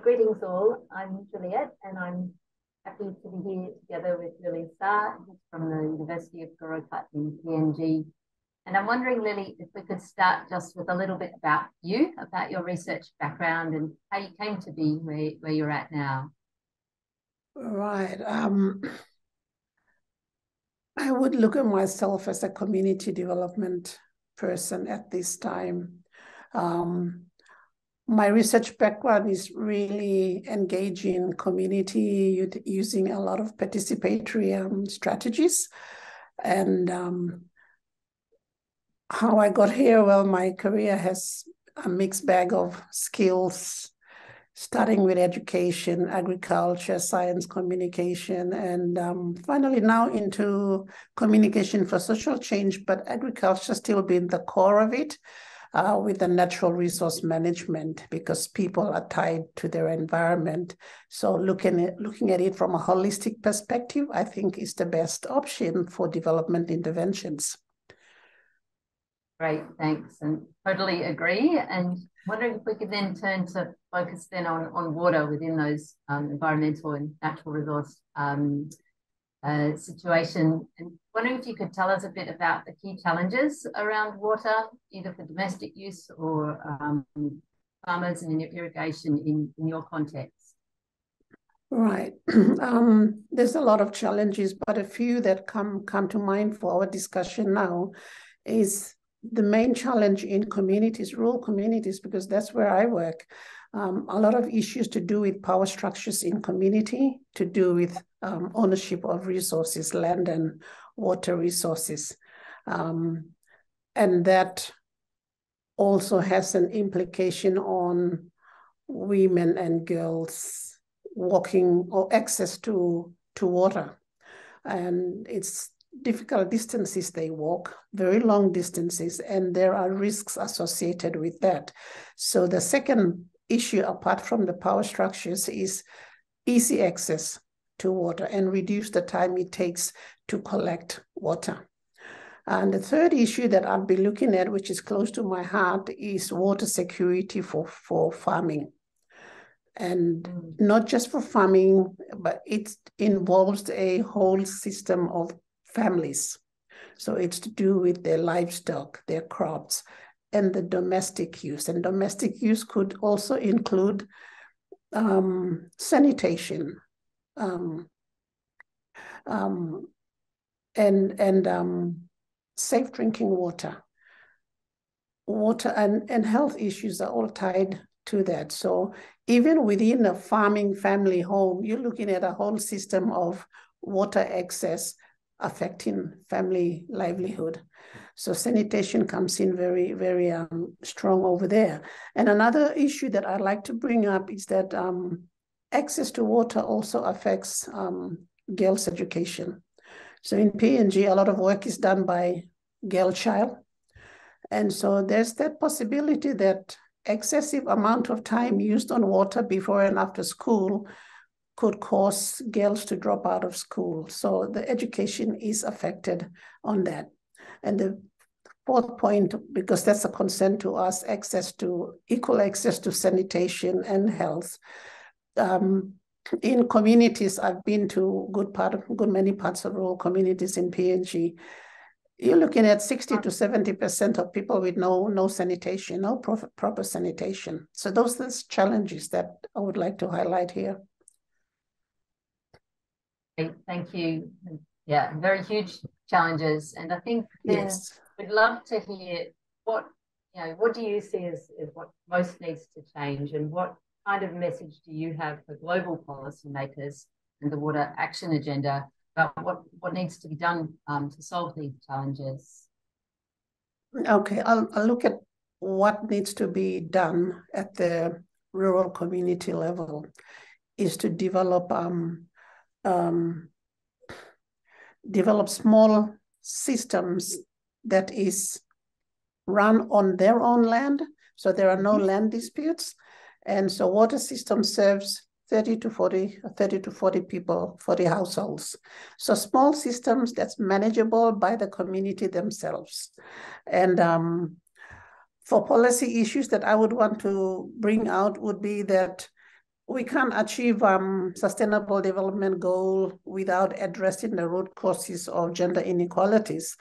greetings all. I'm Juliet and I'm happy to be here together with Lilly Sar from the University of Goroka in PNG. And I'm wondering, Lilly, if we could start just with a little bit about you, about your research background and how you came to be where you're at now. Right. I would look at myself as a community development person at this time. My research background is really engaging community using a lot of participatory strategies. And how I got here, well, my career has a mixed bag of skills, starting with education, agriculture, science communication, and finally now into communication for social change, but agriculture still being the core of it, with the natural resource management, because people are tied to their environment. So looking at it from a holistic perspective, I think is the best option for development interventions. Great, thanks, and totally agree. And wondering if we could then turn to focus then on water within those environmental and natural resource situation. And wondering if you could tell us a bit about the key challenges around water, either for domestic use or farmers and irrigation in your context. Right. There's a lot of challenges, but a few that come to mind for our discussion now is the main challenge in communities, rural communities, because that's where I work. A lot of issues to do with power structures in community, to do with ownership of resources, land and water resources. And that also has an implication on women and girls walking or access to water. And it's difficult distances they walk, very long distances, and there are risks associated with that. So the second issue, apart from the power structures, is easy access to water and reduce the time it takes to collect water. And the third issue that I'll be looking at, which is close to my heart, is water security for farming. And not just for farming, but it involves a whole system of families. So it's to do with their livestock, their crops, and the domestic use. And domestic use could also include sanitation, and safe drinking water. Water and health issues are all tied to that. So even within a farming family home, you're looking at a whole system of water access affecting family livelihood. So sanitation comes in very, very strong over there. And another issue that I'd like to bring up is that access to water also affects girls' education. So in PNG, a lot of work is done by girl child. And so there's that possibility that excessive amount of time used on water before and after school could cause girls to drop out of school. So the education is affected on that. And the fourth point, because that's a concern to us, equal access to sanitation and health. In communities, I've been to many parts of rural communities in PNG. You're looking at 60 to 70% of people with no sanitation, no proper sanitation. So those are the challenges that I would like to highlight here. Thank you. Yeah, very huge challenges. And I think then we'd love to hear what do you see as what most needs to change, and what kind of message do you have for global policymakers and the water action agenda about what needs to be done to solve these challenges? Okay, I'll look at what needs to be done at the rural community level is to develop small systems that is run on their own land, so there are no land disputes. And so water system serves 30 to 40 people, 40 households. So small systems that's manageable by the community themselves. And for policy issues that I would want to bring out would be that we can't achieve sustainable development goal without addressing the root causes of gender inequalities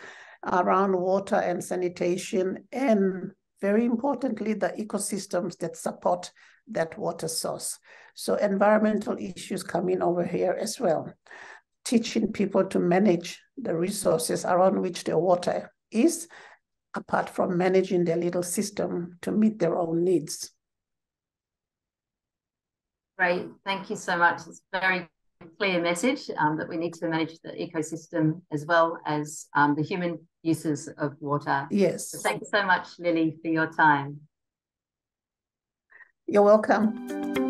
around water and sanitation, and very importantly, the ecosystems that support that water source. So environmental issues come in over here as well. Teaching people to manage the resources around which their water is, apart from managing their little system to meet their own needs. Great, thank you so much. It's a very clear message that we need to manage the ecosystem as well as the human uses of water. Yes. So thank you so much, Lilly, for your time. You're welcome.